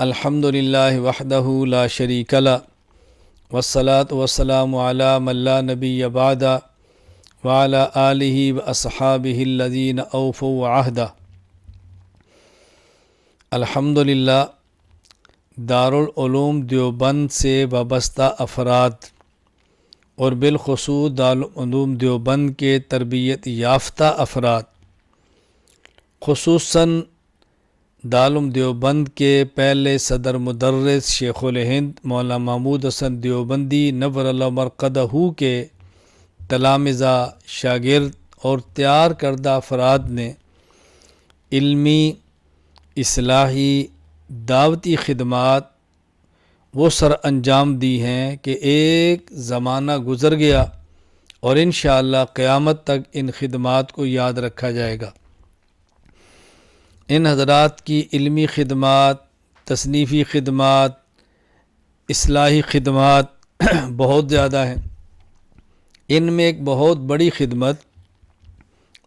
الحمدللہ وحدہ لا شریک لہ والصلاة والسلام علی من لا نبی بعدہ وعلی آلہ واصحابہ الذین اوفوا عہدہ۔ الحمدللہ دارالعلوم دیوبند سے وابستہ افراد اور بالخصوص دارالعلوم دیوبند کے تربیت یافتہ افراد، خصوصاً دارالعلوم دیوبند کے پہلے صدر مدرس شیخ الہند مولانا محمود حسن دیوبندی نور اللہ مرقدہ کے تلامذہ، شاگرد اور تیار کردہ افراد نے علمی، اصلاحی، دعوتی خدمات وہ سر انجام دی ہیں کہ ایک زمانہ گزر گیا اور انشاءاللہ قیامت تک ان خدمات کو یاد رکھا جائے گا۔ ان حضرات کی علمی خدمات، تصنیفی خدمات، اصلاحی خدمات بہت زیادہ ہیں۔ ان میں ایک بہت بڑی خدمت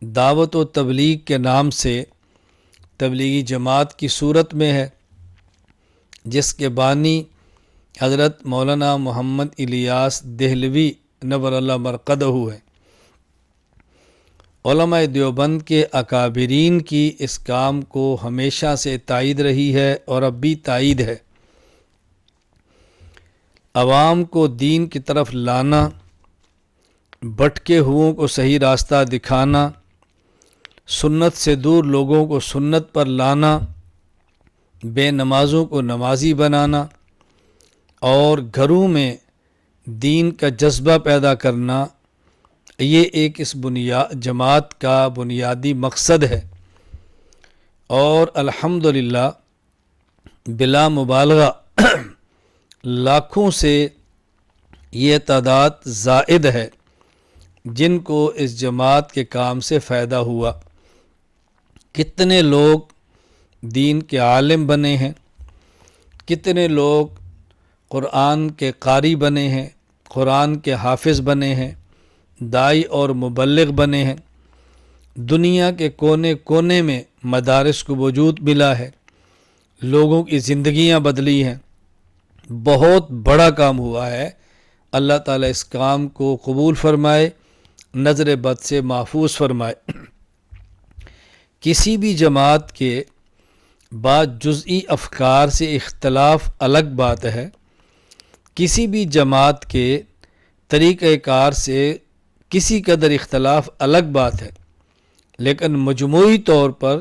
دعوت و تبلیغ کے نام سے تبلیغی جماعت کی صورت میں ہے، جس کے بانی حضرت مولانا محمد الیاس دہلوی نور اللہ مرقدہ ہیں۔ علماء دیوبند کے اکابرین کی اس کام کو ہمیشہ سے تائید رہی ہے اور اب بھی تائید ہے۔ عوام کو دین کی طرف لانا، بھٹکے ہوئوں کو صحیح راستہ دکھانا، سنت سے دور لوگوں کو سنت پر لانا، بے نمازوں کو نمازی بنانا اور گھروں میں دین کا جذبہ پیدا کرنا، یہ ایک اس جماعت کا بنیادی مقصد ہے۔ اور الحمدللہ بلا مبالغہ لاکھوں سے یہ تعداد زائد ہے جن کو اس جماعت کے کام سے فائدہ ہوا۔ کتنے لوگ دین کے عالم بنے ہیں، کتنے لوگ قرآن کے قاری بنے ہیں، قرآن کے حافظ بنے ہیں، داعی اور مبلغ بنے ہیں۔ دنیا کے کونے کونے میں مدارس کو وجود ملا ہے، لوگوں کی زندگیاں بدلی ہیں۔ بہت بڑا کام ہوا ہے۔ اللہ تعالیٰ اس کام کو قبول فرمائے، نظر بد سے محفوظ فرمائے۔ کسی بھی جماعت کے بعض جزئی افکار سے اختلاف الگ بات ہے، کسی بھی جماعت کے طریقہ کار سے کسی قدر اختلاف الگ بات ہے، لیکن مجموعی طور پر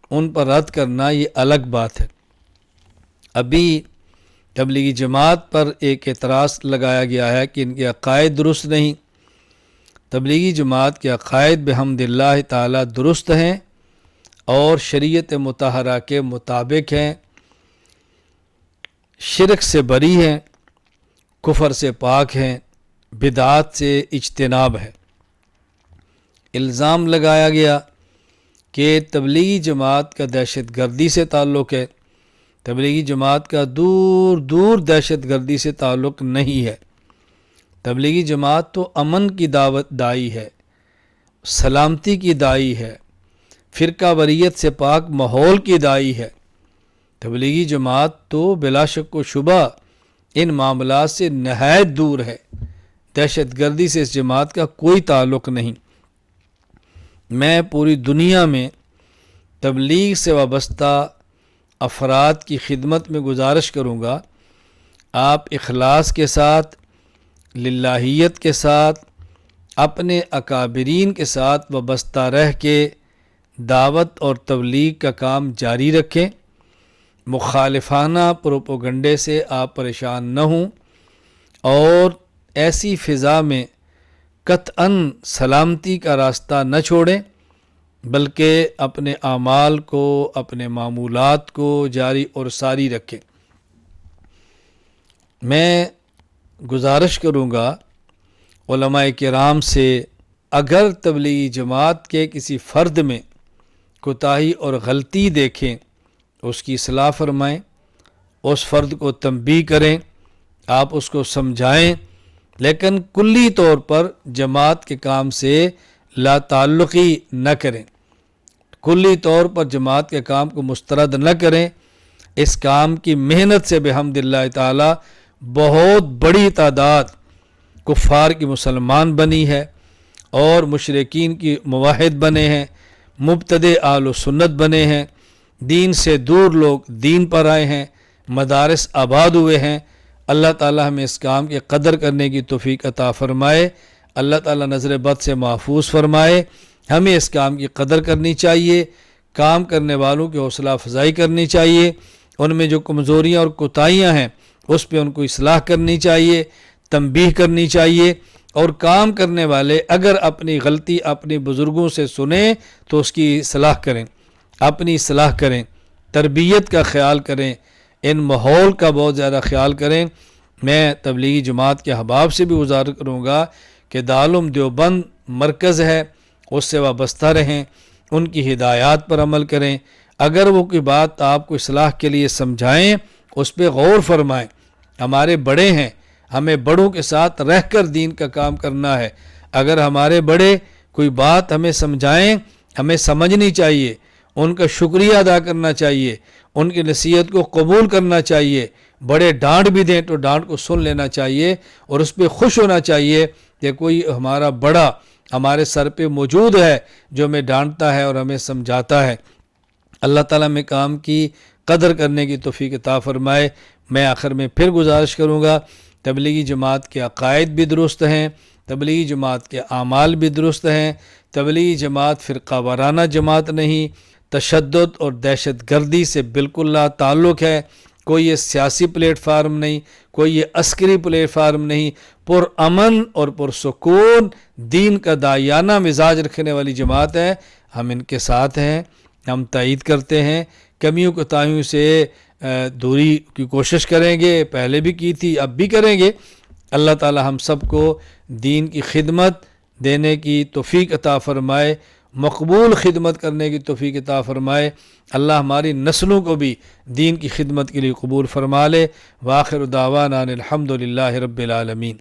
ان پر رد کرنا یہ الگ بات ہے۔ ابھی تبلیغی جماعت پر ایک اعتراض لگایا گیا ہے کہ ان کے عقائد درست نہیں۔ تبلیغی جماعت کے عقائد بحمد اللہ تعالی درست ہیں اور شریعت مطہرہ کے مطابق ہیں، شرک سے بری ہیں، کفر سے پاک ہیں، بدعات سے اجتناب ہے۔ الزام لگایا گیا کہ تبلیغی جماعت کا دہشت گردی سے تعلق ہے۔ تبلیغی جماعت کا دور دور دہشت گردی سے تعلق نہیں ہے۔ تبلیغی جماعت تو امن کی دعوت دائی ہے، سلامتی کی دائی ہے، فرقہ واریت سے پاک ماحول کی دائی ہے۔ تبلیغی جماعت تو بلا شک و شبہ ان معاملات سے نہایت دور ہے۔ دہشت گردی سے اس جماعت کا کوئی تعلق نہیں۔ میں پوری دنیا میں تبلیغ سے وابستہ افراد کی خدمت میں گزارش کروں گا، آپ اخلاص کے ساتھ، للہیت کے ساتھ، اپنے اکابرین کے ساتھ وابستہ رہ کے دعوت اور تبلیغ کا کام جاری رکھیں۔ مخالفانہ پروپیگنڈے سے آپ پریشان نہ ہوں اور ایسی فضا میں قطعاً سلامتی کا راستہ نہ چھوڑیں، بلکہ اپنے اعمال کو، اپنے معمولات کو جاری اور ساری رکھیں۔ میں گزارش کروں گا علماء کرام سے، اگر تبلیغی جماعت کے کسی فرد میں کوتاہی اور غلطی دیکھیں اس کی اصلاح فرمائیں، اس فرد کو تنبیہ کریں، آپ اس کو سمجھائیں، لیکن کلی طور پر جماعت کے کام سے لا تعلقی نہ کریں، کلی طور پر جماعت کے کام کو مسترد نہ کریں، اس کام کی محنت سے بحمداللہ تعالی بہت بڑی تعداد کفار کی مسلمان بنی ہے اور مشرکین کی موحد بنے ہیں، مبتدع اہل سنت بنے ہیں، دین سے دور لوگ دین پر آئے ہیں، مدارس آباد ہوئے ہیں۔ اللہ تعالی ہمیں اس کام کی قدر کرنے کی توفیق عطا فرمائے، اللہ تعالی نظر بد سے محفوظ فرمائے۔ ہمیں اس کام کی قدر کرنی چاہیے، کام کرنے والوں کی حوصلہ افزائی کرنی چاہیے، ان میں جو کمزوریاں اور کوتاہیاں ہیں اس پہ ان کو اصلاح کرنی چاہیے، تنبیہ کرنی چاہیے، اور کام کرنے والے اگر اپنی غلطی اپنے بزرگوں سے سنیں تو اس کی اصلاح کریں، اپنی اصلاح کریں، تربیت کا خیال کریں، ان ماحول کا بہت زیادہ خیال کریں۔ میں تبلیغی جماعت کے احباب سے بھی گزارش کروں گا کہ دارالعلوم دیوبند مرکز ہے، اس سے وابستہ رہیں، ان کی ہدایات پر عمل کریں۔ اگر وہ کوئی بات آپ کو اصلاح کے لیے سمجھائیں اس پہ غور فرمائیں۔ ہمارے بڑے ہیں، ہمیں بڑوں کے ساتھ رہ کر دین کا کام کرنا ہے۔ اگر ہمارے بڑے کوئی بات ہمیں سمجھائیں، ہمیں سمجھنی چاہیے، ان کا شکریہ ادا کرنا چاہیے، ان کی نصیحت کو قبول کرنا چاہیے۔ بڑے ڈانٹ بھی دیں تو ڈانٹ کو سن لینا چاہیے اور اس پہ خوش ہونا چاہیے کہ کوئی ہمارا بڑا ہمارے سر پہ موجود ہے جو ہمیں ڈانٹتا ہے اور ہمیں سمجھاتا ہے۔ اللہ تعالیٰ میں کام کی قدر کرنے کی توفیق عطا فرمائے۔ میں آخر میں پھر گزارش کروں گا، تبلیغی جماعت کے عقائد بھی درست ہیں، تبلیغی جماعت کے اعمال بھی درست ہیں، تبلیغی جماعت فرقہ وارانہ جماعت نہیں، تشدد اور دہشت گردی سے بالکل لا تعلق ہے، کوئی یہ سیاسی پلیٹ فارم نہیں، کوئی یہ عسکری پلیٹ فارم نہیں، پرامن اور پرسکون دین کا داعیانہ مزاج رکھنے والی جماعت ہے۔ ہم ان کے ساتھ ہیں، ہم تائید کرتے ہیں، کمیوں کوتاہیوں سے دوری کی کوشش کریں گے، پہلے بھی کی تھی اب بھی کریں گے۔ اللہ تعالی ہم سب کو دین کی خدمت دینے کی توفیق عطا فرمائے، مقبول خدمت کرنے کی توفیق عطا فرمائے۔ اللہ ہماری نسلوں کو بھی دین کی خدمت کے لیے قبول فرما لے۔ وآخر دعوانا الحمد للہ رب العالمین۔